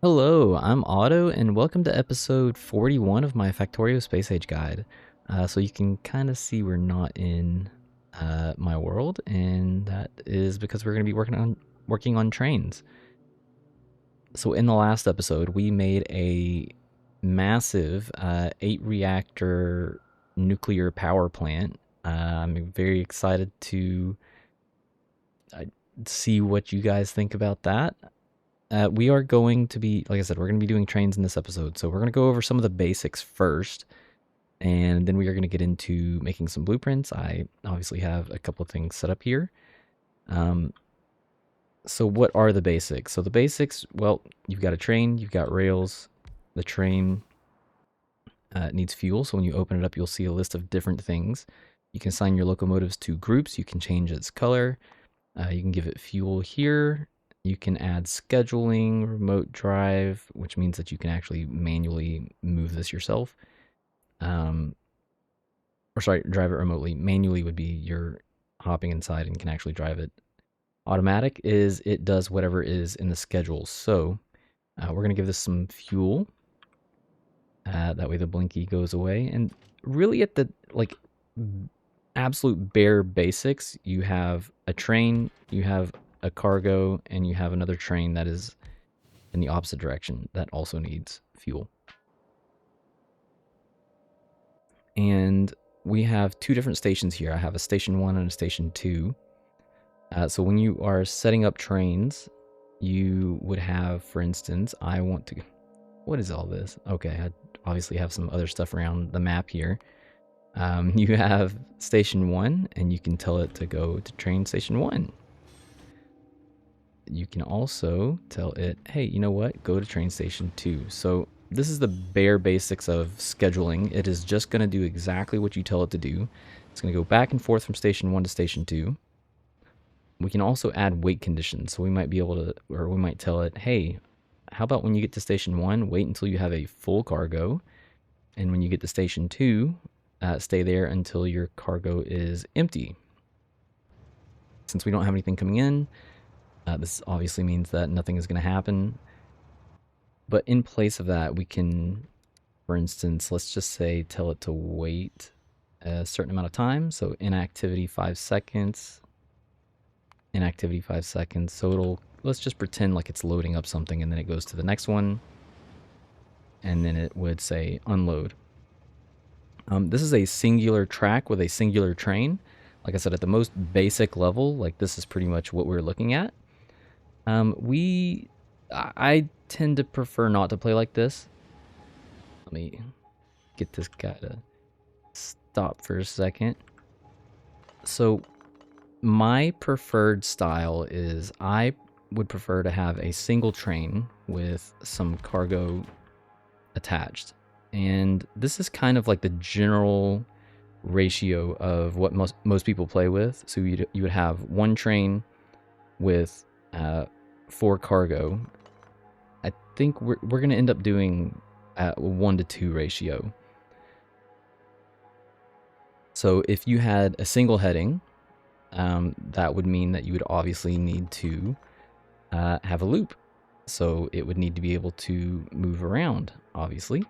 Hello, I'm Otto, and welcome to episode 41 of my Factorio Space Age guide. So you can kind of see we're not in my world, and that is because we're going to be working on trains. So in the last episode, we made a massive 8 reactor nuclear power plant. I'm very excited to uh, see what you guys think about that. We are going to be, like I said, we're going to be doing trains in this episode. So we're going to go over some of the basics first, and then we are going to get into making some blueprints. I obviously have a couple of things set up here. Um, so what are the basics? So the basics, well, you've got a train, you've got rails. The train needs fuel. So when you open it up, you'll see a list of different things. You can assign your locomotives to groups. You can change its color. You can give it fuel here. You can add scheduling, remote drive, which means that you can actually manually move this yourself. Or sorry, drive it remotely. Manually would be you're hopping inside and can actually drive it. Automatic is it does whatever is in the schedule. So we're going to give this some fuel. That way the blinky goes away. And really at the absolute bare basics, you have a train, you have a cargo, and you have another train that is in the opposite direction that also needs fuel. And we have two different stations here. I have a station 1 and a station 2. So when you are setting up trains, you would have, for instance, I want to... What is all this? Okay, I obviously have some other stuff around the map here. You have station 1, and you can tell it to go to train station 1. You can also tell it, hey, you know what? Go to train station 2. So this is the bare basics of scheduling. It is just going to do exactly what you tell it to do. It's going to go back and forth from station 1 to station 2. We can also add wait conditions. So we might be able to, or we might tell it, hey, how about when you get to station 1, wait until you have a full cargo. And when you get to station 2, stay there until your cargo is empty. Since we don't have anything coming in, this obviously means that nothing is going to happen. But in place of that, we can, for instance, let's just say tell it to wait a certain amount of time. So inactivity 5 seconds, inactivity 5 seconds. So it'll, let's just pretend like it's loading up something, and then it goes to the next one. And then it would say unload. This is a singular track with a singular train. Like I said, at the most basic level, like this is pretty much what we're looking at. I tend to prefer not to play like this. Let me get this guy to stop for a second. So my preferred style is I would prefer to have a single train with some cargo attached. And this is kind of like the general ratio of what most people play with. So you would have one train with 4 cargo. I think we're going to end up doing a 1-to-2 ratio. So if you had a single heading, that would mean that you would obviously need to have a loop. So it would need to be able to move around, obviously.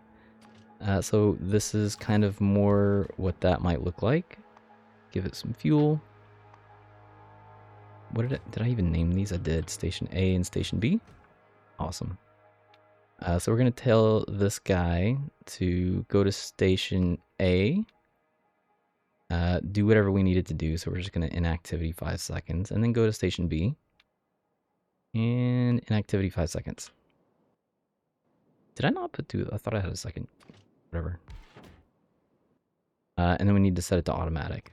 So this is kind of more what that might look like. Give it some fuel. What did I even name these? I did. Station A and Station B. Awesome. So we're going to tell this guy to go to Station A. Do whatever we need it to do. So we're just going to inactivity 5 seconds. And then go to Station B. And inactivity 5 seconds. Did I not put 2? I thought I had a second. Whatever. And then we need to set it to automatic.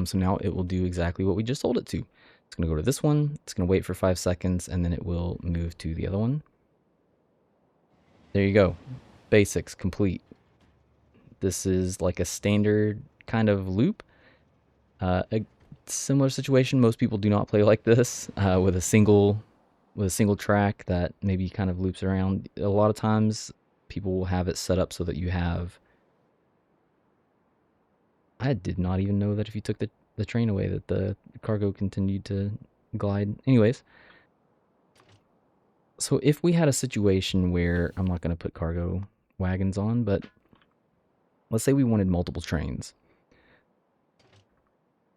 So now it will do exactly what we just told it to. It's going to go to this one. It's going to wait for 5 seconds, and then it will move to the other one. There you go. Basics complete. This is like a standard kind of loop. A similar situation. Most people do not play like this with a single track that maybe kind of loops around. A lot of times people will have it set up so that you have... I did not even know that if you took the train away that the cargo continued to glide. Anyways, So if we had a situation where, I'm not going to put cargo wagons on, but let's say we wanted multiple trains.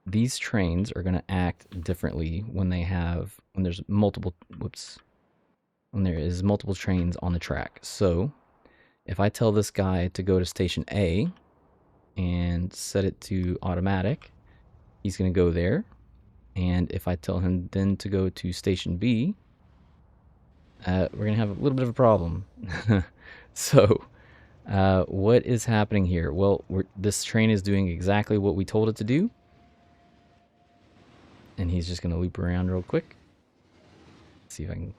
These trains are going to act differently when there's multiple, when there is multiple trains on the track. So if I tell this guy to go to station A and set it to automatic, he's going to go there. And if I tell him then to go to station B, we're going to have a little bit of a problem. So what is happening here? Well, this train is doing exactly what we told it to do. And he's just going to loop around real quick. Let's see if I can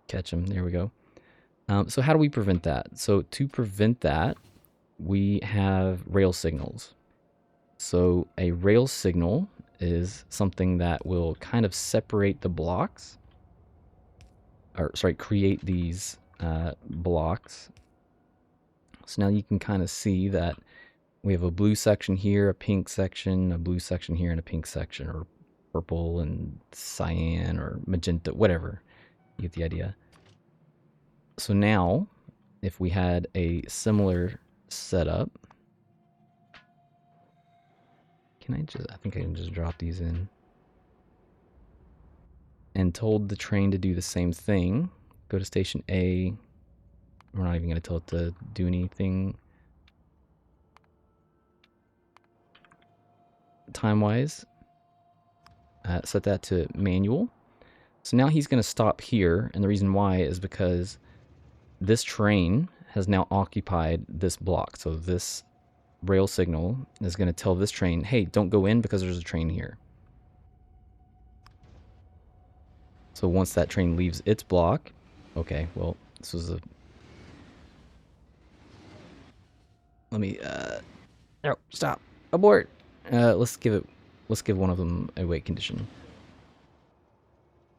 catch him. There we go. So how do we prevent that? So to prevent that, we have rail signals. So a rail signal is something that will kind of separate the blocks, or sorry, create these blocks. So now you can kind of see that we have a blue section here, a pink section, a blue section here, and a pink section, or purple and cyan or magenta, whatever. You get the idea. So now, if we had a similar setup, I think I can just drop these in. And told the train to do the same thing. Go to station A. We're not even going to tell it to do anything time-wise. Set that to manual. So now he's going to stop here, and the reason why is because this train has now occupied this block. So this rail signal is going to tell this train, hey, don't go in because there's a train here. So once that train leaves its block, okay, well, this was a... Let me, no, stop, abort. Let's give one of them a wait condition.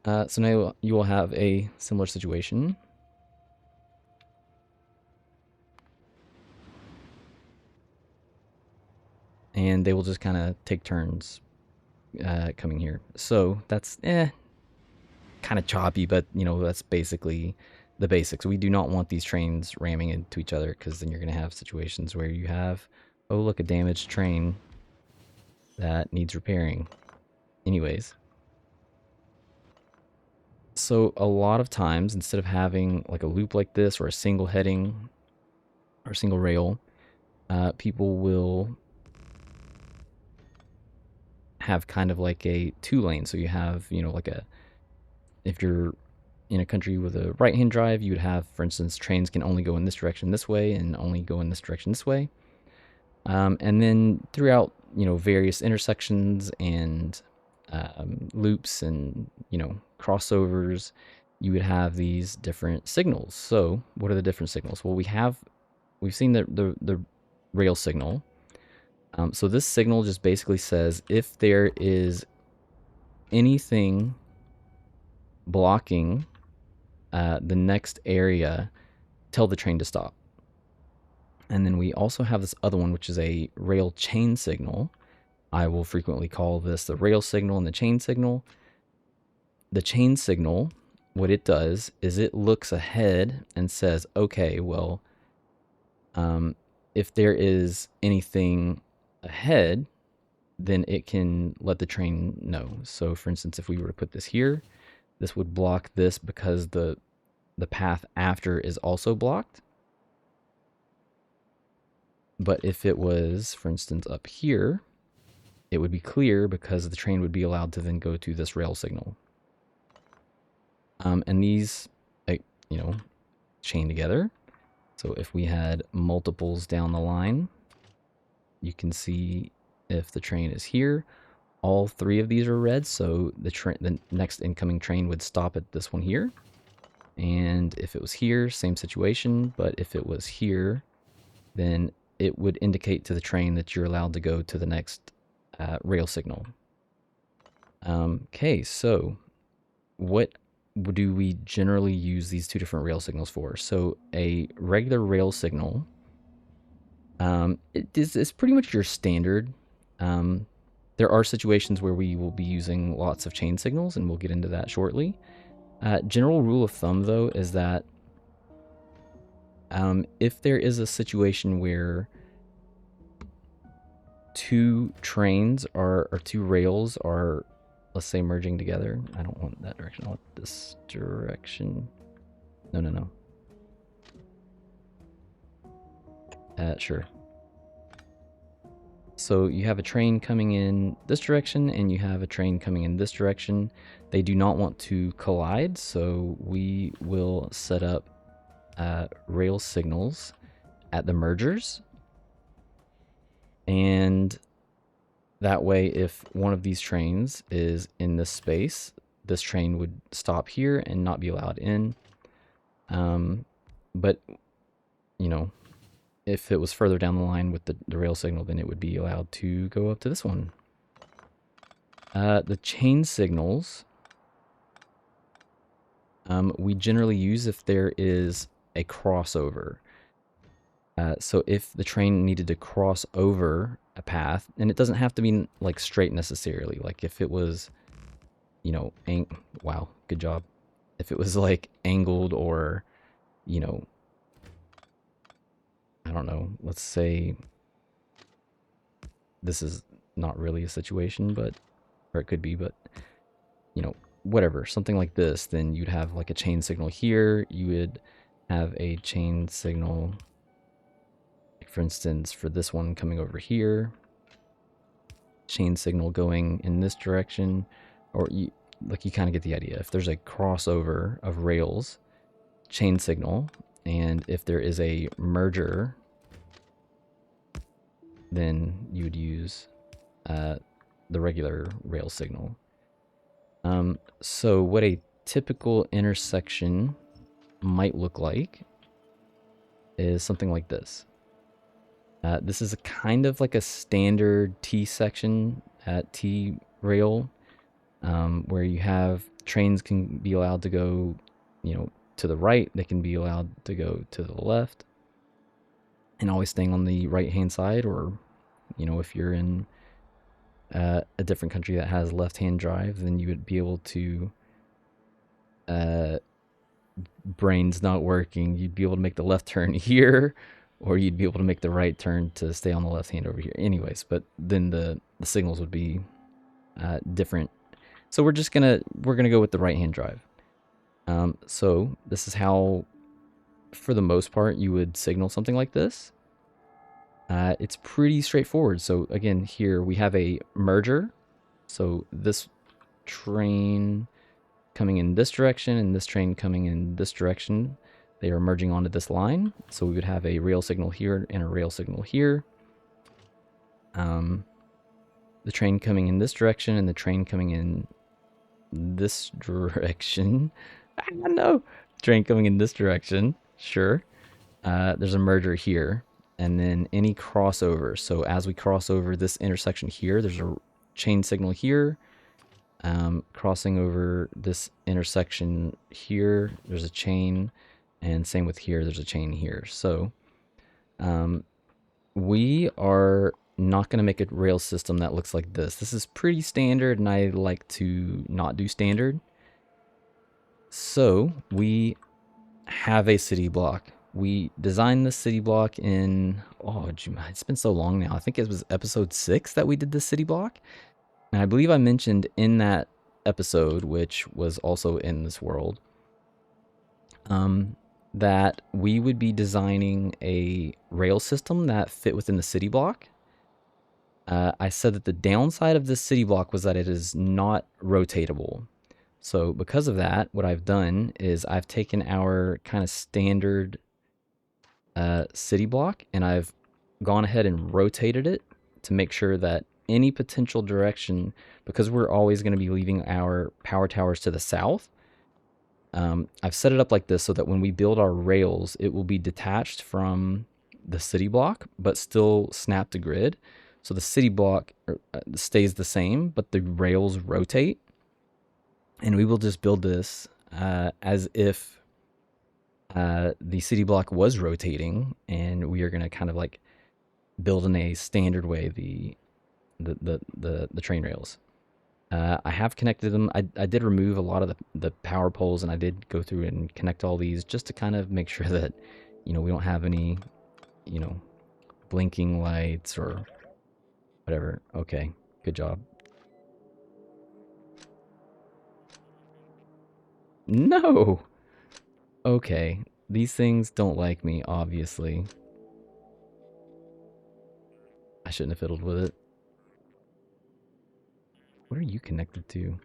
So now you will have a similar situation. And they will just kind of take turns coming here. So that's kind of choppy, but you know, that's basically the basics. We do not want these trains ramming into each other, because then you're going to have situations where you have, oh look, a damaged train that needs repairing. Anyways, so a lot of times, instead of having like a loop like this or a single heading or a single rail, people will have kind of like a two lane. So you have, you know, like if you're in a country with a right-hand drive, you would have, for instance, trains can only go in this direction this way and only go in this direction this way. And then throughout, you know, various intersections and loops and, you know, crossovers, you would have these different signals. So what are the different signals? Well, we've seen the rail signal. So this signal just basically says if there is anything blocking the next area, tell the train to stop. And then we also have this other one, which is a rail chain signal. I will frequently call this the rail signal and the chain signal. The chain signal, what it does is it looks ahead and says, okay, well, if there is anything ahead, then it can let the train know. So for instance, if we were to put this here, this would block this because the path after is also blocked. But if it was, for instance, up here, it would be clear because the train would be allowed to then go to this rail signal. And these, you know, chain together. So if we had multiples down the line, you can see if the train is here, all three of these are red. So the next incoming train would stop at this one here. And if it was here, same situation. But if it was here, then it would indicate to the train that you're allowed to go to the next rail signal. Okay, so what do we generally use these two different rail signals for? So a regular rail signal, it's pretty much your standard. There are situations where we will be using lots of chain signals, and we'll get into that shortly. General rule of thumb, though, is that if there is a situation where two trains or two rails are, let's say, merging together. I don't want that direction. I want this direction. No, no, no. Sure. So you have a train coming in this direction and you have a train coming in this direction. They do not want to collide, so we will set up rail signals at the mergers. And that way, if one of these trains is in this space, this train would stop here and not be allowed in. But, you know, if it was further down the line with the rail signal, then it would be allowed to go up to this one. The chain signals we generally use if there is a crossover. So if the train needed to cross over a path, and it doesn't have to be like straight necessarily, like if it was, you know, wow, good job. If it was like angled or, you know, I don't know, let's say this is not really a situation, but, or it could be, but, you know, whatever, something like this, then you'd have like a chain signal here. You would have a chain signal, for instance, for this one coming over here, chain signal going in this direction, or you kind of get the idea. If there's a crossover of rails, chain signal, and if there is a merger, then you would use the regular rail signal. So what a typical intersection might look like is something like this. This is a kind of like a standard T section at T rail, where you have trains can be allowed to go, you know, to the right. They can be allowed to go to the left, and always staying on the right hand side. Or, you know, if you're in a different country that has left hand drive, then you would be able to, brains not working, you'd be able to make the left turn here, or you'd be able to make the right turn to stay on the left hand over here. Anyways, but then the signals would be different. So we're gonna go with the right hand drive. So this is how, for the most part, you would signal something like this. It's pretty straightforward. So again, here we have a merger. So this train coming in this direction and this train coming in this direction, they are merging onto this line. So we would have a rail signal here and a rail signal here. The train coming in this direction and the train coming in this direction. No, train coming in this direction. Sure. There's a merger here, and then any crossover. So as we cross over this intersection here, there's a chain signal here. Crossing over this intersection here, there's a chain, and same with here, there's a chain here. So we are not going to make a rail system that looks like this. This is pretty standard, and I like to not do standard. So we have a city block. We designed this city block in, oh, it's been so long now. I think it was episode 6 that we did this city block. And I believe I mentioned in that episode, which was also in this world, that we would be designing a rail system that fit within the city block. I said that the downside of this city block was that it is not rotatable. So because of that, what I've done is I've taken our kind of standard city block, and I've gone ahead and rotated it to make sure that any potential direction, because we're always going to be leaving our power towers to the south, I've set it up like this so that when we build our rails, it will be detached from the city block, but still snap to grid. So the city block stays the same, but the rails rotate. And we will just build this as if the city block was rotating, and we are going to kind of like build in a standard way the train rails. I have connected them. I did remove a lot of the power poles, and I did go through and connect all these just to kind of make sure that, we don't have any, you know, blinking lights or whatever. Okay, good job. No! Okay, these things don't like me, obviously. I shouldn't have fiddled with it. What are you connected to?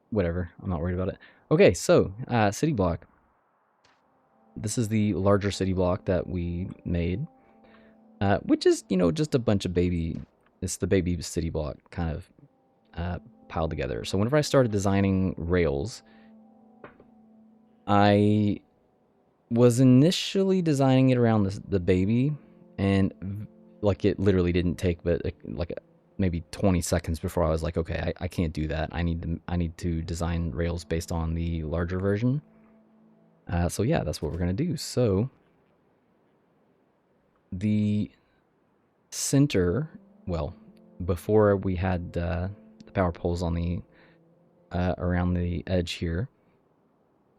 Whatever, I'm not worried about it. Okay, so, city block. This is the larger city block that we made, which is, just a bunch of it's the baby city block kind of piled together. So whenever I started designing rails, I was initially designing it around the baby, and like it literally didn't take but like maybe 20 seconds before I was like, okay, I can't do that. I need to design rails based on the larger version. So yeah, that's what we're gonna do. So the center, well, before we had the power poles on the around the edge here,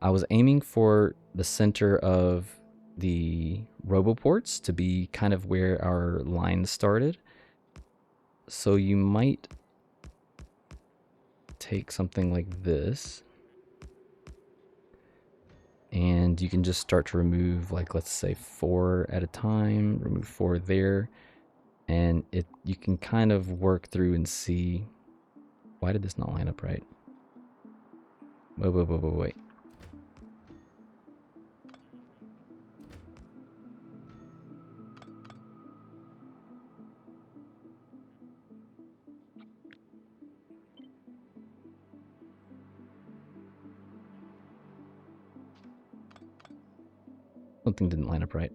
I was aiming for the center of the roboports to be kind of where our line started. So you might take something like this, and you can just start to remove, like, let's say 4 at a time, remove 4 there, and you can kind of work through and see, why did this not line up right? Wait. Something didn't line up right.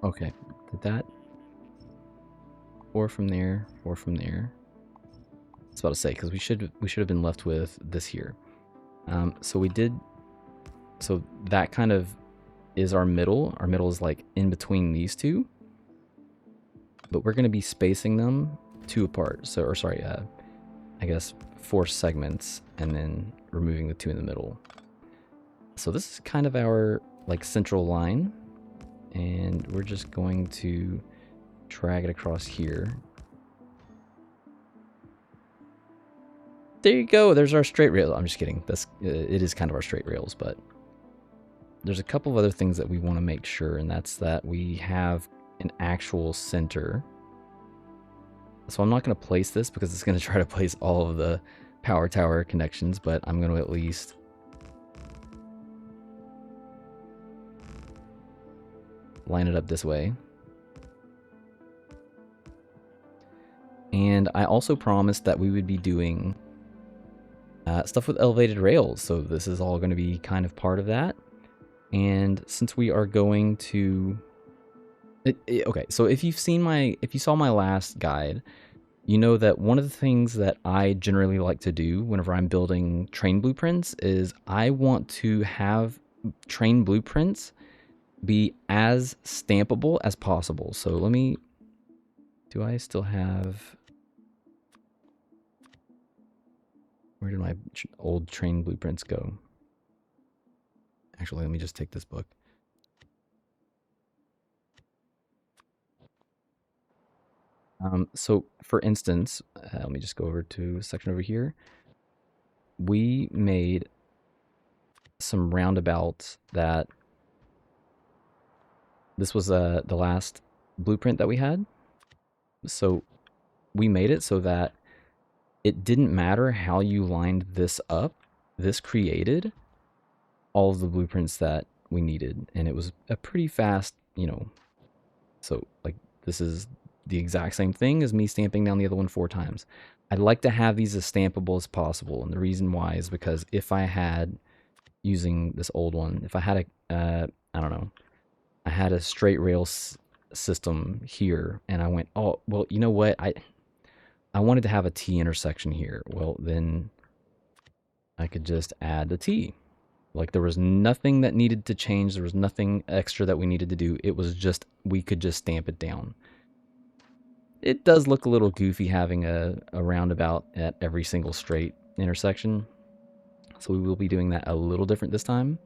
Okay, did that? 4 from there, 4 from there. I was about to say, because we should have been left with this here. So we did. So that kind of is our middle. Our middle is like in between these two, but we're going to be spacing them 2 apart. So, or sorry, I guess 4 segments, and then removing the 2 in the middle. So this is kind of our like central line, and we're just going to drag it across here. There you go. There's our straight rail. I'm just kidding. It is kind of our straight rails, but there's a couple of other things that we want to make sure, and that's that we have an actual center. So I'm not going to place this because it's going to try to place all of the power tower connections, but I'm going to at least line it up this way. And I also promised that we would be doing stuff with elevated rails, so this is all going to be kind of part of that. And since we are going to okay, so if you saw my last guide, you know that one of the things that I generally like to do whenever I'm building train blueprints is I want to have train blueprints be as stampable as possible. So do I still have, where did my old train blueprints go? Actually, let me just take this book. So for instance, let me just go over to a section over here. We made some roundabouts that, this was the last blueprint that we had. So we made it so that it didn't matter how you lined this up. This created all of the blueprints that we needed, and it was a pretty fast, so like this is the exact same thing as me stamping down the other one 4 times. I'd like to have these as stampable as possible, and the reason why is because if I had using this old one. If I had I don't know, I had a straight rail system here, and I went, oh, well, you know what? I wanted to have a T intersection here. Well, then I could just add the T. Like there was nothing that needed to change. There was nothing extra that we needed to do. It was just, we could just stamp it down. It does look a little goofy having a roundabout at every single straight intersection. So we will be doing that a little different this time.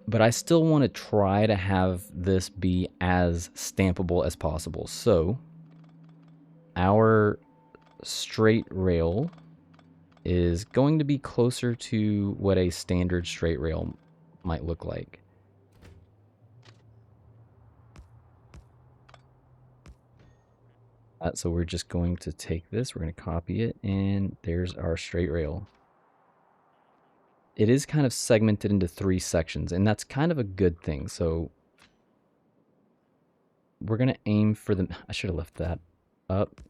But I still want to try to have this be as stampable as possible. So our straight rail is going to be closer to what a standard straight rail might look like. So we're just going to take this, we're going to copy it, and there's our straight rail. It is kind of segmented into 3 sections, and that's kind of a good thing. So we're going to aim for the, I should have left that up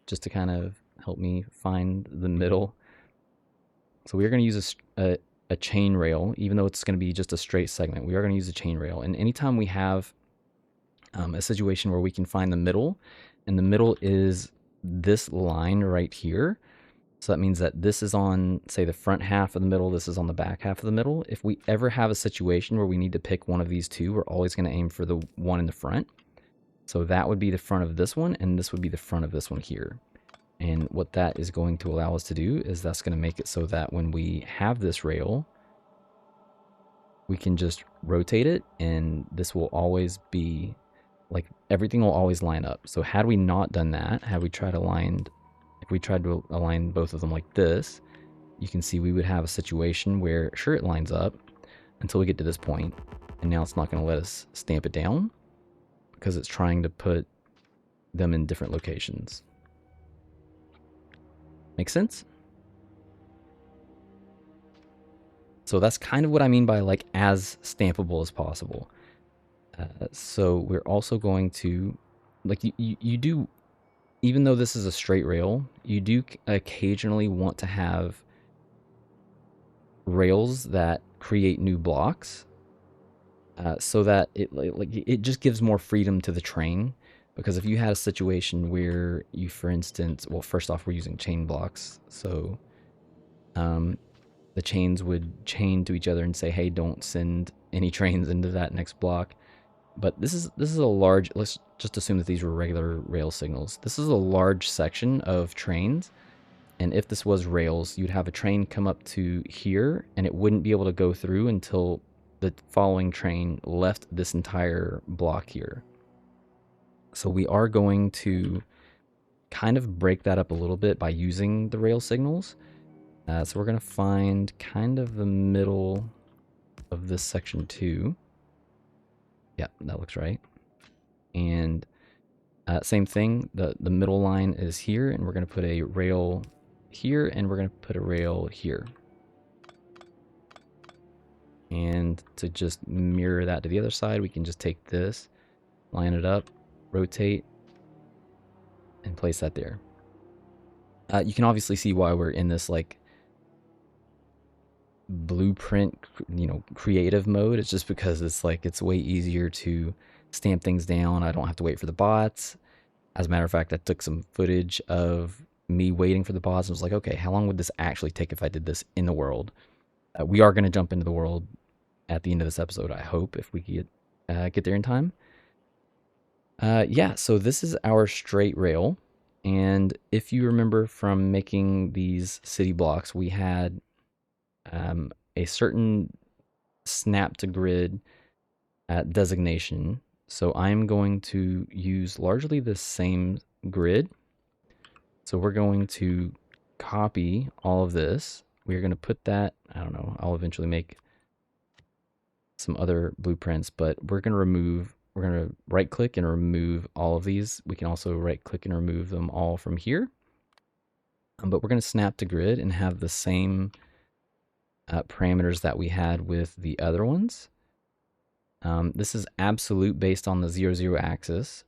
just to kind of help me find the middle. So we are going to use a chain rail, even though it's going to be just a straight segment. We are going to use a chain rail, and anytime we have a situation where we can find the middle, and the middle is this line right here. So that means that this is on, say, the front half of the middle, this is on the back half of the middle. If we ever have a situation where we need to pick one of these two, we're always going to aim for the one in the front. So that would be the front of this one, and this would be the front of this one here. And what that is going to allow us to do is that's going to make it so that when we have this rail, we can just rotate it, and this will always be, like, everything will always line up. So had we not done that, had we tried aligned, if we tried to align both of them like this, you can see we would have a situation where, sure, it lines up until we get to this point, and now it's not going to let us stamp it down because it's trying to put them in different locations. Make sense? So that's kind of what I mean by like as stampable as possible. So we're also going to, like, you do, even though this is a straight rail, you do occasionally want to have rails that create new blocks, so that it just gives more freedom to the train. Because if you had a situation where you, for instance, well, first off, we're using chain blocks, so the chains would chain to each other and say, hey, don't send any trains into that next block. But this is a large, let's just assume that these were regular rail signals. This is a large section of trains, and if this was rails, you'd have a train come up to here, and it wouldn't be able to go through until the following train left this entire block here. So we are going to kind of break that up a little bit by using the rail signals. So we're going to find kind of the middle of this section too. Yeah, that looks right. And same thing, the middle line is here, and we're going to put a rail here, and we're going to put a rail here. And to just mirror that to the other side, we can just take this, line it up, rotate, and place that there. You can obviously see why we're in this like blueprint, creative mode. It's just because it's like, it's way easier to stamp things down. I don't have to wait for the bots. As a matter of fact, I took some footage of me waiting for the bots and was like, okay, how long would this actually take if I did this in the world? We are going to jump into the world at the end of this episode, I hope, if we get there in time. Yeah, so this is our straight rail. And if you remember from making these city blocks, we had a certain snap to grid designation. So I'm going to use largely the same grid. So we're going to copy all of this. We're going to put that, I don't know, I'll eventually make some other blueprints, but we're going to right click and remove all of these. We can also right click and remove them all from here. But we're going to snap to grid and have the same parameters that we had with the other ones. This is absolute based on the 0, 0 axis.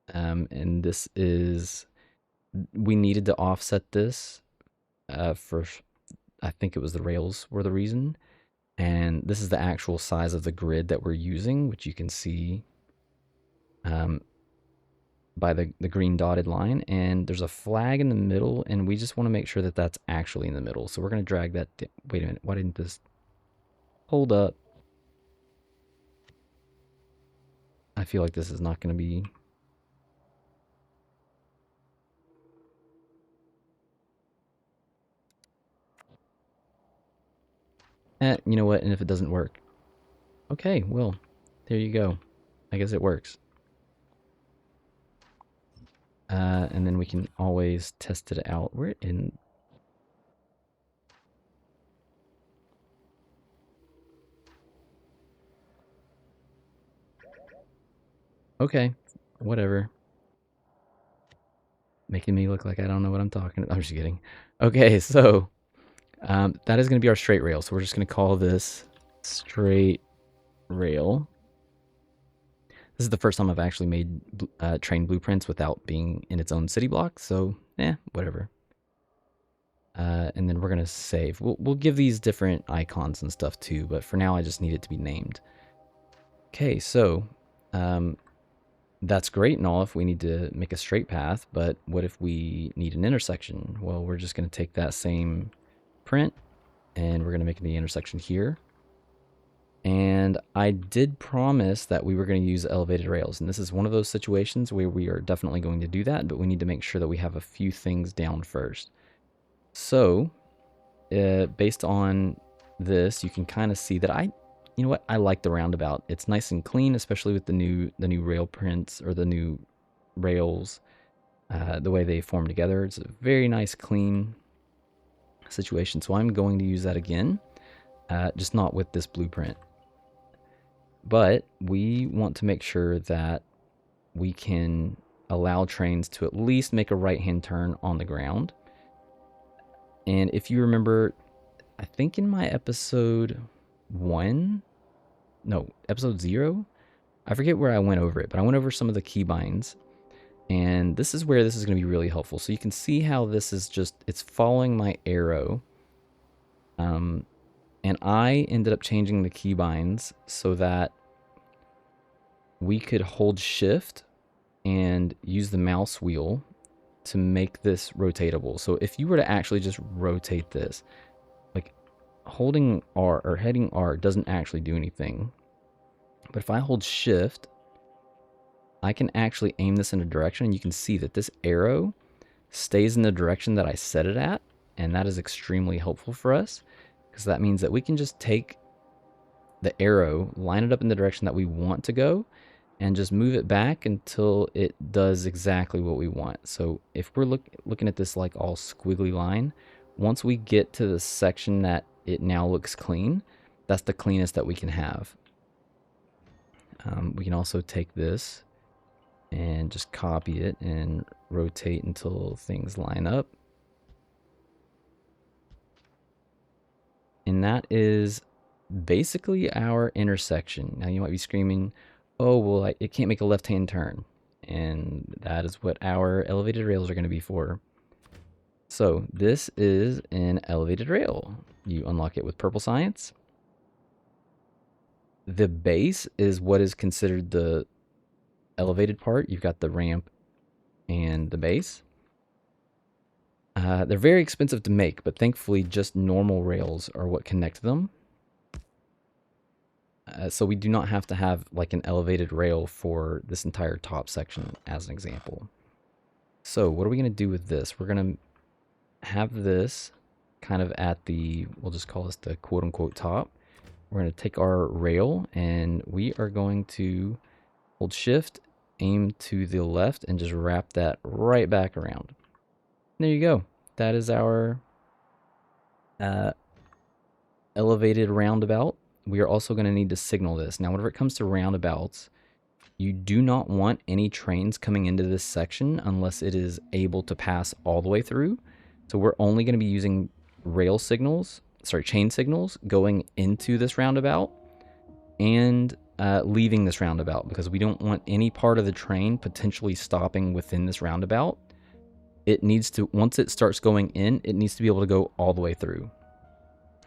And this is, we needed to offset this for, I think it was the rails were the reason. And this is the actual size of the grid that we're using, which you can see by the green dotted line. And there's a flag in the middle, and we just want to make sure that that's actually in the middle. So we're going to drag that. Wait a minute. Why didn't this hold up? I feel like this is not going to be... you know what? And if it doesn't work, okay, well, there you go. I guess it works. And then we can always test it out. We're in... Okay, whatever. Making me look like I don't know what I'm talking about. I'm just kidding. Okay, so that is going to be our straight rail. So we're just going to call this straight rail. This is the first time I've actually made train blueprints without being in its own city block. So, whatever. And then we're going to save. We'll give these different icons and stuff too, but for now I just need it to be named. Okay, so that's great and all if we need to make a straight path, but what if we need an intersection? Well, we're just going to take that same print and we're going to make the intersection here. And I did promise that we were going to use elevated rails, and this is one of those situations where we are definitely going to do that, but we need to make sure that we have a few things down first. So, based on this, you can kind of see that you know what? I like the roundabout. It's nice and clean, especially with the new rail prints or the new rails, the way they form together. It's a very nice, clean situation. So I'm going to use that again, just not with this blueprint. But we want to make sure that we can allow trains to at least make a right-hand turn on the ground. And if you remember, I think in my episode 0, I forget where I went over it, but I went over some of the keybinds, and this is where this is going to be really helpful. So you can see how this is it's following my arrow, and I ended up changing the keybinds so that we could hold shift and use the mouse wheel to make this rotatable. So if you were to actually just rotate this, like holding R or heading R doesn't actually do anything. But if I hold shift, I can actually aim this in a direction, and you can see that this arrow stays in the direction that I set it at, and that is extremely helpful for us, because that means that we can just take the arrow, line it up in the direction that we want to go, and just move it back until it does exactly what we want. So if we're looking at this like all squiggly line, once we get to the section that it now looks clean, that's the cleanest that we can have. We can also take this and just copy it and rotate until things line up. And that is basically our intersection. Now you might be screaming, oh, well, it can't make a left-hand turn. And that is what our elevated rails are going to be for. So this is an elevated rail. You unlock it with purple science. The base is what is considered the elevated part. You've got the ramp and the base. They're very expensive to make, but thankfully just normal rails are what connect them. So we do not have to have like an elevated rail for this entire top section as an example. So what are we going to do with this? We're going to have this kind of at the, we'll just call this the quote unquote top. We're going to take our rail and we are going to hold shift, aim to the left, and just wrap that right back around. There you go. That is our elevated roundabout. We are also going to need to signal this. Now, whenever it comes to roundabouts, you do not want any trains coming into this section unless it is able to pass all the way through. So we're only going to be using chain signals going into this roundabout and leaving this roundabout, because we don't want any part of the train potentially stopping within this roundabout. It needs to, once it starts going in, it needs to be able to go all the way through.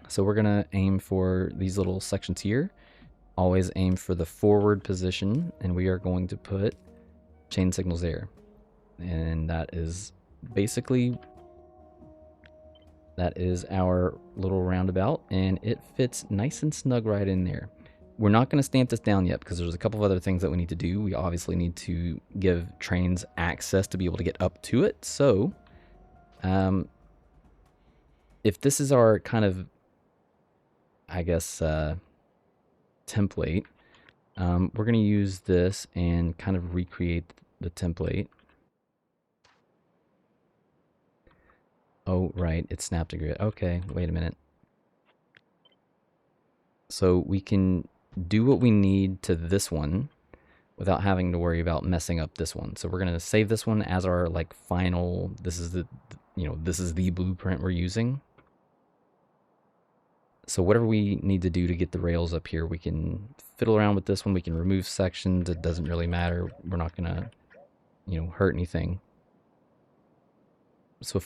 So we're gonna aim for these little sections here. Always aim for the forward position, and we are going to put chain signals there. And that is basically, that is our little roundabout, and it fits nice and snug right in there. We're not going to stamp this down yet because there's a couple of other things that we need to do. We obviously need to give trains access to be able to get up to it. So if this is our kind of, I guess, template, we're going to use this and kind of recreate the template. Oh, right, it snapped a grid. Okay, wait a minute. So we can do what we need to this one without having to worry about messing up this one. So we're going to save this one as our like final, this is the, this is the blueprint we're using. So whatever we need to do to get the rails up here, we can fiddle around with this one. We can remove sections. It doesn't really matter. We're not going to, hurt anything. So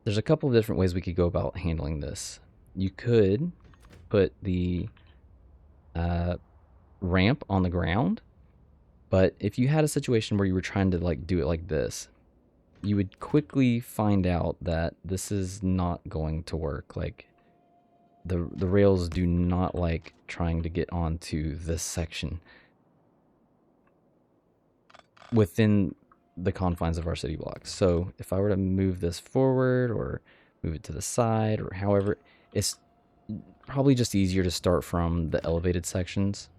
there's a couple of different ways we could go about handling this. You could put the ramp on the ground, but if you had a situation where you were trying to like do it like this, you would quickly find out that this is not going to work. Like the rails do not like trying to get onto this section within the confines of our city blocks. So if I were to move this forward or move it to the side or however, it's probably just easier to start from the elevated sections.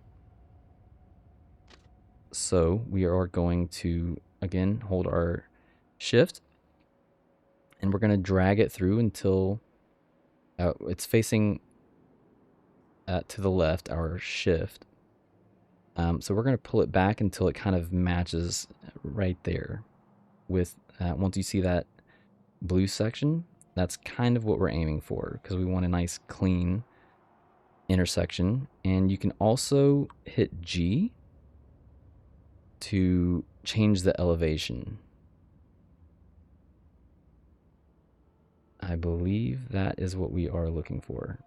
So we are going to, again, hold our shift and we're going to drag it through until it's facing to the left, our shift. So we're going to pull it back until it kind of matches right there with, once you see that blue section, that's kind of what we're aiming for because we want a nice clean intersection. And you can also hit G to change the elevation. I believe that is what we are looking for.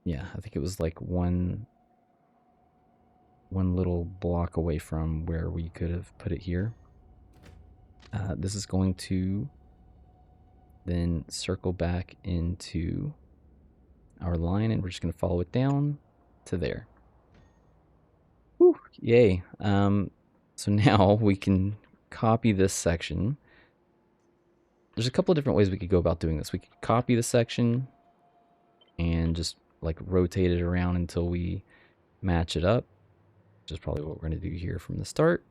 Yeah, I think it was like one little block away from where we could have put it here. This is going to then circle back into our line and we're just going to follow it down to there. Whew, yay. So now we can copy this section. There's a couple of different ways we could go about doing this. We could copy the section and just like rotate it around until we match it up, which is probably what we're going to do here from the start.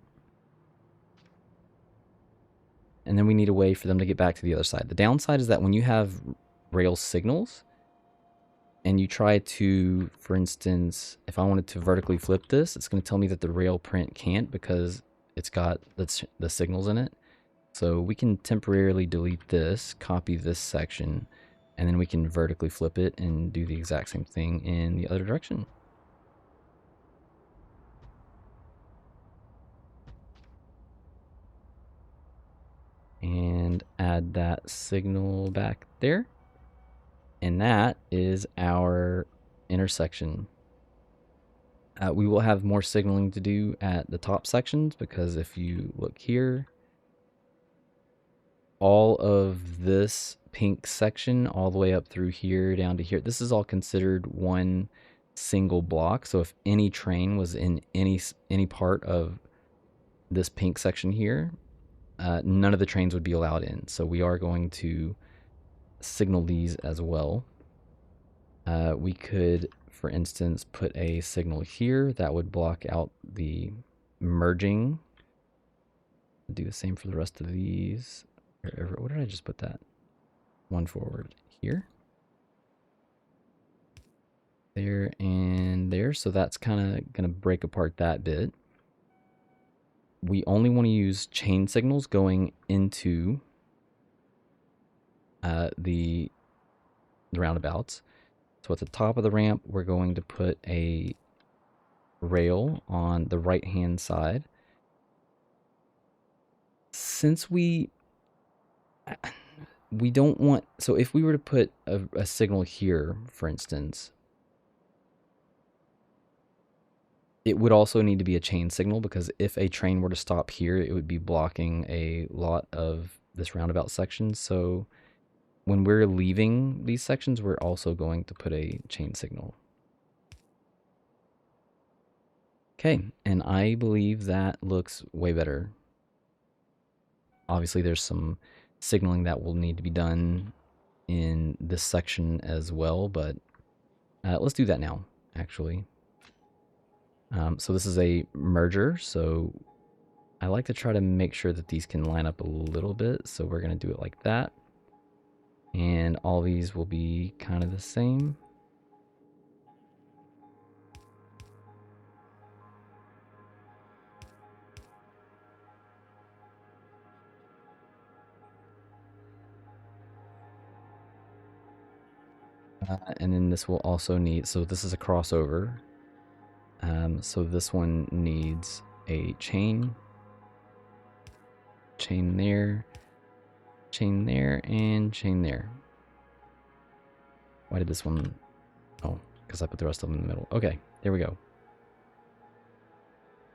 And then we need a way for them to get back to the other side. The downside is that when you have rail signals and you try to, for instance, if I wanted to vertically flip this, it's going to tell me that the rail print can't because it's got the signals in it. So we can temporarily delete this, copy this section, and then we can vertically flip it and do the exact same thing in the other direction. And add that signal back there. And that is our intersection. We will have more signaling to do at the top sections because if you look here, all of this pink section all the way up through here down to here, this is all considered one single block. So if any train was in any part of this pink section here, none of the trains would be allowed in. So we are going to signal these as well. We could, for instance, put a signal here that would block out the merging. Do the same for the rest of these. What did I just put that? One forward here. There and there. So that's kind of going to break apart that bit. We only want to use chain signals going into the roundabouts. So at the top of the ramp, we're going to put a rail on the right hand side. Since we don't want, so if we were to put a signal here, for instance, it would also need to be a chain signal, because if a train were to stop here, it would be blocking a lot of this roundabout section. So when we're leaving these sections, we're also going to put a chain signal. Okay, and I believe that looks way better. Obviously, there's some signaling that will need to be done in this section as well, but let's do that now, actually. So this is a merger, so I like to try to make sure that these can line up a little bit, so we're going to do it like that. And all these will be kind of the same. And then this will also need, so this is a crossover. So this one needs a chain there, and chain there. Why did this one? Oh, because I put the rest of them in the middle. Okay, there we go.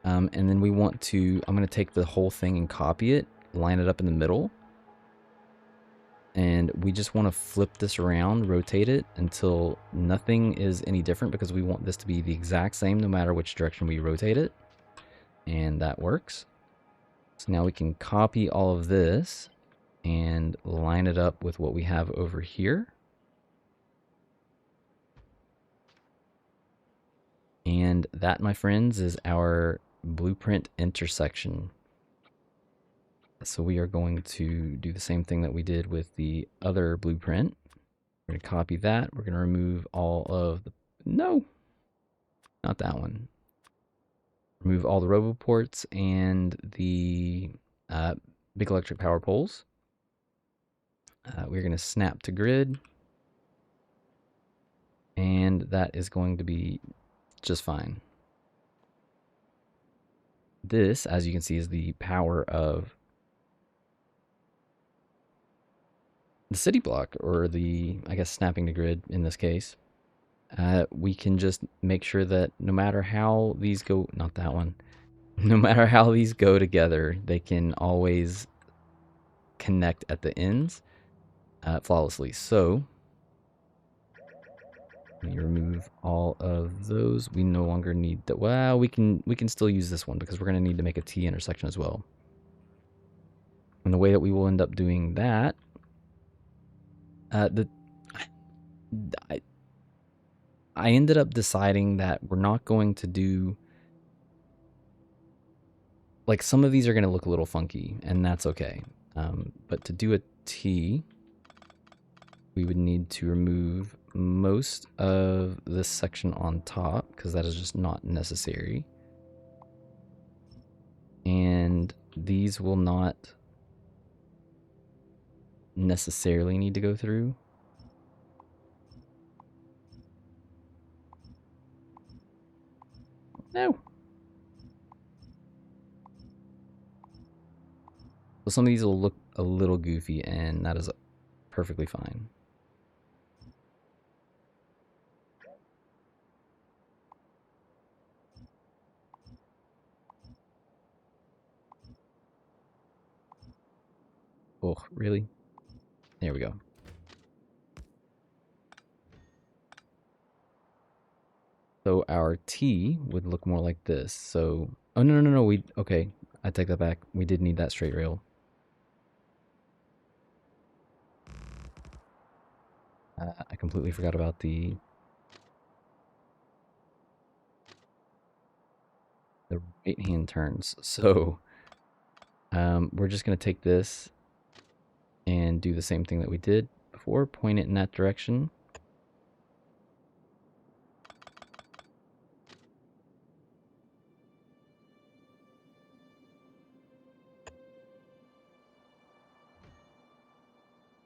And then we want to, I'm going to take the whole thing and copy it, line it up in the middle. And we just want to flip this around, rotate it until nothing is any different, because we want this to be the exact same no matter which direction we rotate it. And that works. So now we can copy all of this and line it up with what we have over here. And that, my friends, is our blueprint intersection. So we are going to do the same thing that we did with the other blueprint. We're going to copy that. We're going to remove all of the, no, not that one. Remove all the roboports and the big electric power poles. We're going to snap to grid. And that is going to be just fine. This, as you can see, is the power of the city block, or the, I guess, snapping to grid in this case. We can just make sure that no matter how these go, not that one, no matter how these go together, they can always connect at the ends flawlessly. So let me remove all of those. We no longer need that. Well, we can still use this one, because we're going to need to make a T intersection as well. And the way that we will end up doing that, I ended up deciding that we're not going to do, like, some of these are going to look a little funky, and that's okay. But to do a T, we would need to remove most of this section on top, because that is just not necessary. And these will not necessarily need to go through. No. So some of these will look a little goofy, and that is perfectly fine. Oh, really? There we go. So our T would look more like this. So, oh, no, okay, I take that back. We did need that straight rail. I completely forgot about the right-hand turns. So, we're just going to take this and do the same thing that we did before, point it in that direction.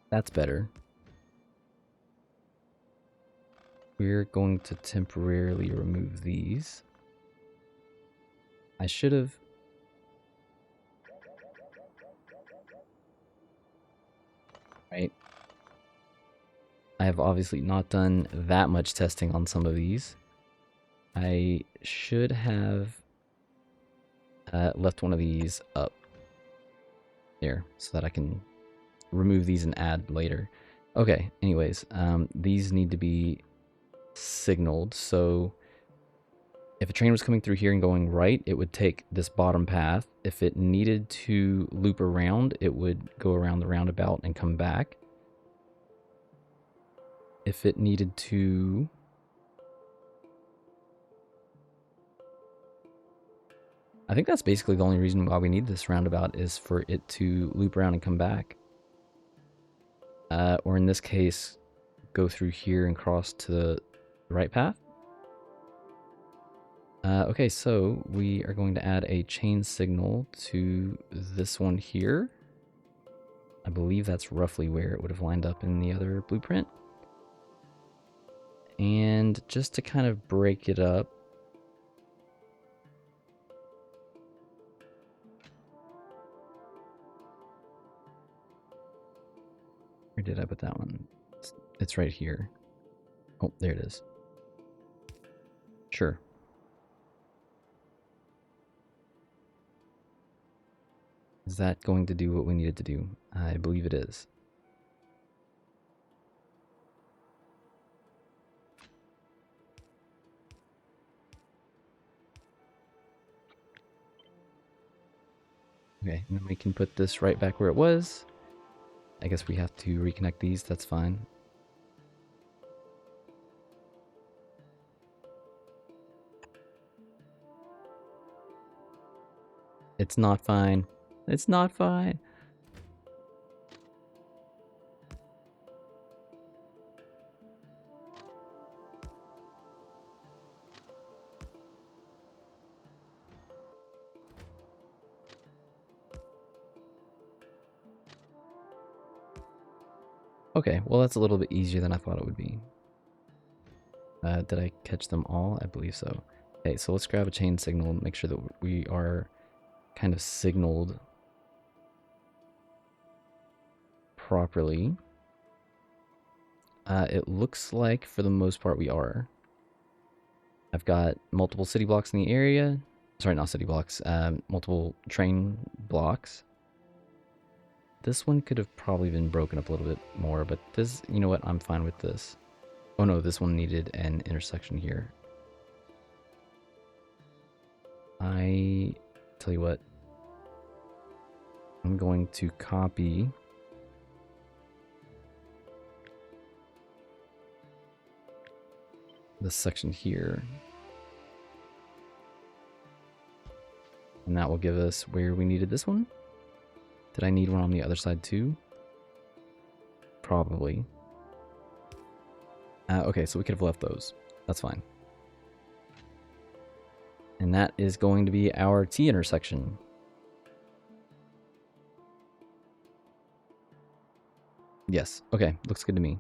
That's better. We're going to temporarily remove these. I should have... Right. I have obviously not done that much testing on some of these. I should have left one of these up here so that I can remove these and add later. Okay, anyways, these need to be signaled. So if a train was coming through here and going right, it would take this bottom path. If it needed to loop around, it would go around the roundabout and come back. If it needed to... I think that's basically the only reason why we need this roundabout, is for it to loop around and come back. Or in this case, go through here and cross to the right path. Okay, so we are going to add a chain signal to this one here. I believe that's roughly where it would have lined up in the other blueprint. And just to kind of break it up, where did I put that one? It's right here. Oh, there it is. Sure. Is that going to do what we needed to do? I believe it is. Okay, and then we can put this right back where it was. I guess we have to reconnect these, that's fine. It's not fine. It's not fine. Okay, well that's a little bit easier than I thought it would be. Did I catch them all? I believe so. Okay, so let's grab a chain signal and make sure that we are kind of signaled properly. It looks like for the most part we are. I've got multiple city blocks in the area. Sorry, not city blocks. Multiple train blocks. This one could have probably been broken up a little bit more, but this, you know what, I'm fine with this. Oh no, this one needed an intersection here. I tell you what, I'm going to copy this section here. And that will give us where we needed this one. Did I need one on the other side too? Probably. Okay, so we could have left those. That's fine. And that is going to be our T intersection. Yes, okay, looks good to me.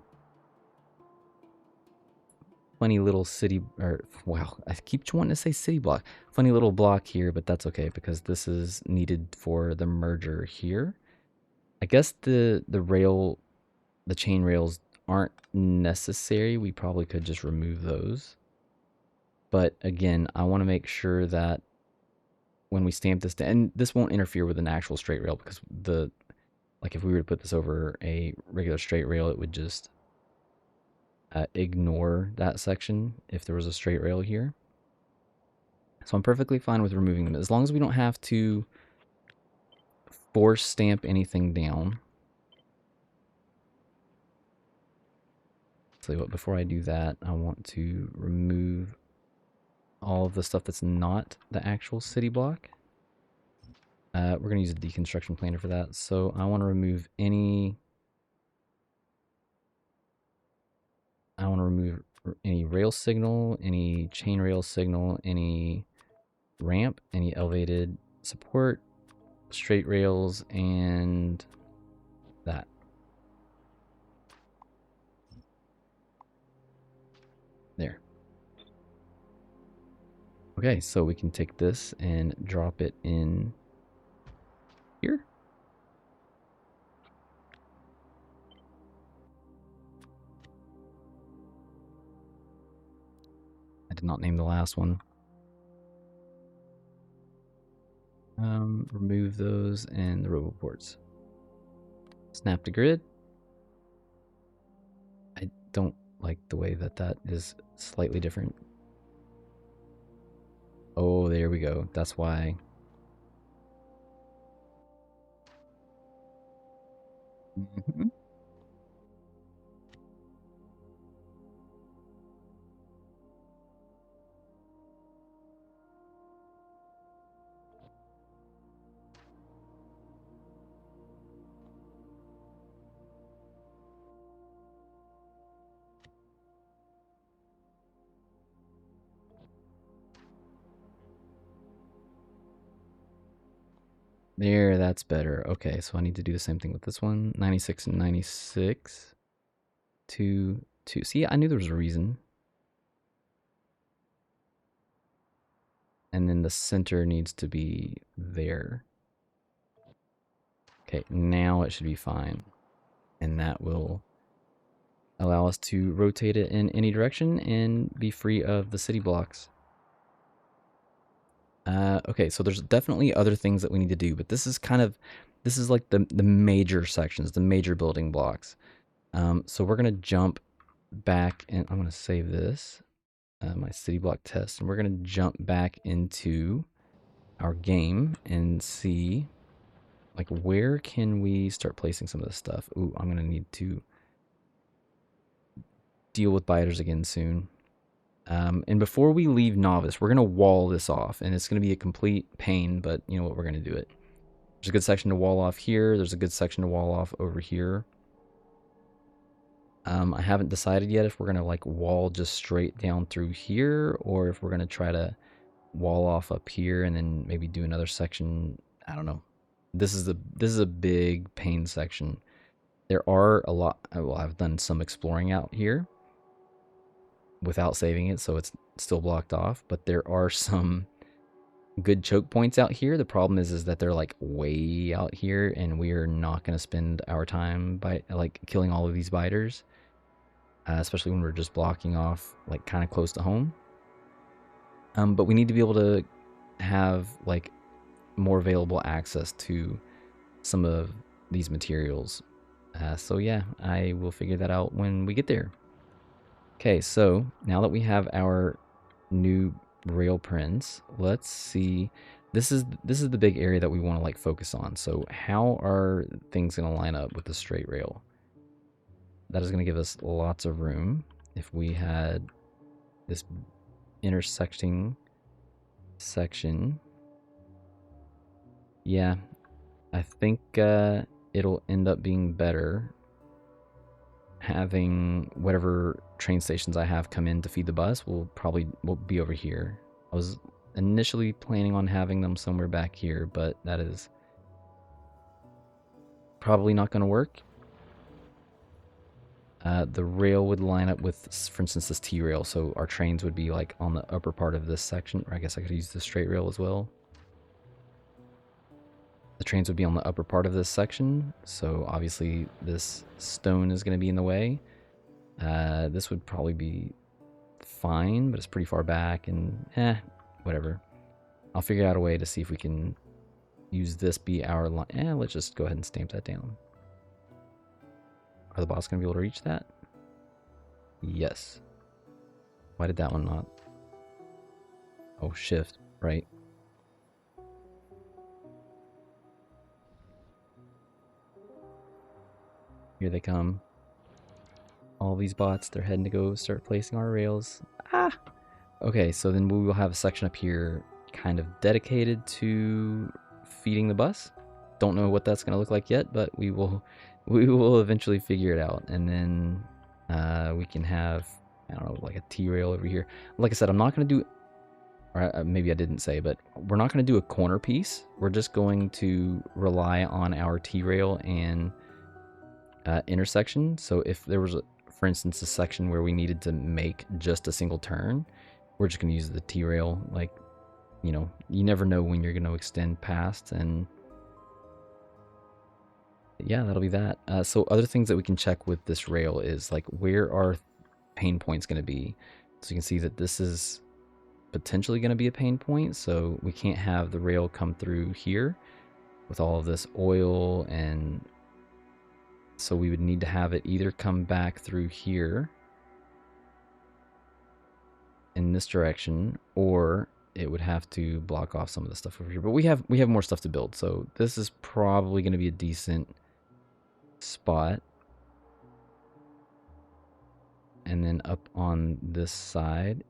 Funny little city, or wow, I keep wanting to say city block. Funny little block here, but that's okay because this is needed for the merger here. I guess the chain rails aren't necessary. We probably could just remove those. But again, I want to make sure that when we stamp this down, and this won't interfere with an actual straight rail because like if we were to put this over a regular straight rail, it would just ignore that section if there was a straight rail here. So I'm perfectly fine with removing them as long as we don't have to force stamp anything down. Tell you what, before I do that, I want to remove all of the stuff that's not the actual city block. We're going to use a deconstruction planer for that. So I want to remove any rail signal, any chain rail signal, any ramp, any elevated support, straight rails, and that. There. Okay, so we can take this and drop it in here. I did not name the last one. Remove those and the robo ports. Snap to grid. I don't like the way that is slightly different. Oh, there we go. That's why. There, that's better. Okay, so I need to do the same thing with this one. 96 and 96. 2, 2. See, I knew there was a reason. And then the center needs to be there. Okay, now it should be fine. And that will allow us to rotate it in any direction and be free of the city blocks. Okay, so there's definitely other things that we need to do, but this is like the major sections, the major building blocks. So we're gonna jump back, and I'm gonna save this, my city block test, and we're gonna jump back into our game and see, like, where can we start placing some of this stuff. Ooh, I'm gonna need to deal with biters again soon. And before we leave Novice, we're going to wall this off. And it's going to be a complete pain, but you know what? We're going to do it. There's a good section to wall off here. There's a good section to wall off over here. I haven't decided yet if we're going to like wall just straight down through here, or if we're going to try to wall off up here and then maybe do another section. I don't know. This is a big pain section. There are a lot. Well, I've done some exploring out here without saving it, so it's still blocked off, but there are some good choke points out here. The problem is that they're like way out here, and we're not going to spend our time by like killing all of these biters, especially when we're just blocking off like kind of close to home. But we need to be able to have like more available access to some of these materials. So yeah, I will figure that out when we get there. Okay, so now that we have our new rail prints, let's see. This is the big area that we want to like focus on. So how are things going to line up with the straight rail? That is going to give us lots of room. If we had this intersecting section, yeah, I think it'll end up being better having whatever train stations I have come in to feed the bus will be over here. I was initially planning on having them somewhere back here, but that is probably not going to work. The rail would line up with, for instance, this T-rail, so our trains would be like on the upper part of this section, or I guess I could use the straight rail as well. The trains would be on the upper part of this section, so obviously this stone is going to be in the way. This would probably be fine, but it's pretty far back, and whatever. I'll figure out a way to see if we can use this be our line. Let's just go ahead and stamp that down. Are the bots going to be able to reach that? Yes. Why did that one not? Oh, shift, right. Here they come. All these bots, they're heading to go start placing our rails. Ah! Okay, so then we will have a section up here kind of dedicated to feeding the bus. Don't know what that's going to look like yet, but we will eventually figure it out. And then we can have, I don't know, like a T-rail over here. Like I said, I'm not going to do, or maybe I didn't say, but we're not going to do a corner piece. We're just going to rely on our T-rail and intersection. So if there was, for instance, a section where we needed to make just a single turn, we're just going to use the T-rail like you know, you never know when you're going to extend past. And yeah, that'll be that. So other things that we can check with this rail is like, where are pain points going to be? So you can see that this is potentially going to be a pain point. So we can't have the rail come through here with all of this oil. And so we would need to have it either come back through here in this direction, or it would have to block off some of the stuff over here. But we have more stuff to build, so this is probably going to be a decent spot. And then up on this side,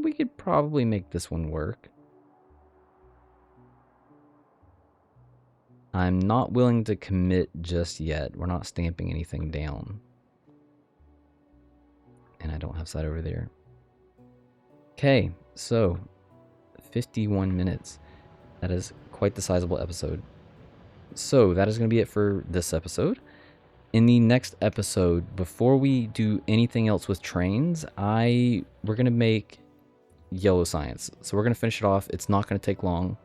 we could probably make this one work. I'm not willing to commit just yet. We're not stamping anything down. And I don't have side over there. Okay, so 51 minutes. That is quite the sizable episode. So that is going to be it for this episode. In the next episode, before we do anything else with trains, we're going to make yellow science. So we're going to finish it off. It's not going to take long.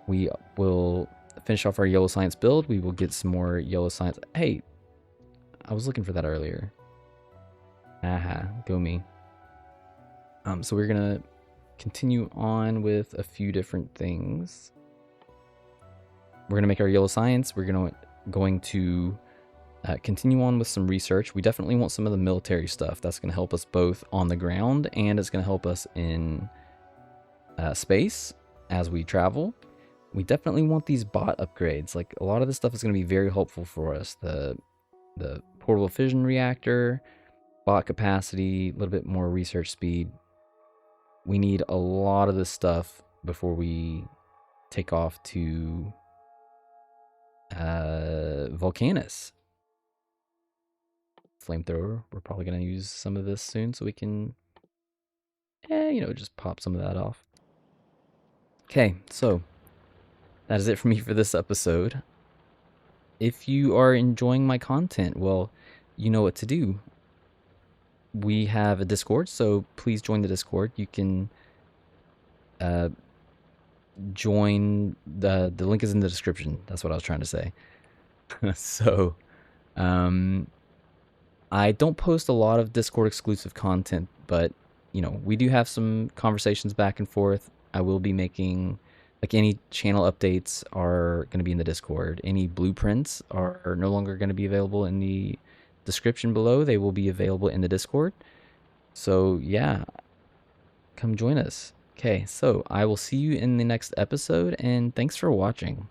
We will finish off our yellow science build. We will get some more yellow science. Hey, I was looking for that earlier. Aha, go me. So we're going to continue on with a few different things. We're going to make our yellow science. We're going to continue on with some research. We definitely want some of the military stuff. That's going to help us both on the ground, and it's going to help us in space as we travel. We definitely want these bot upgrades. Like, a lot of this stuff is going to be very helpful for us. The portable fission reactor, bot capacity, a little bit more research speed. We need a lot of this stuff before we take off to Volcanus. Flamethrower, we're probably going to use some of this soon so we can, just pop some of that off. Okay, so that is it for me for this episode. If you are enjoying my content, well, you know what to do. We have a Discord, so please join the Discord. You can join, the link is in the description. That's what I was trying to say. So, I don't post a lot of Discord exclusive content, but we do have some conversations back and forth. I will be making, like, any channel updates are going to be in the Discord. Any blueprints are no longer going to be available in the description below. They will be available in the Discord. So yeah, come join us. Okay, so I will see you in the next episode, and thanks for watching.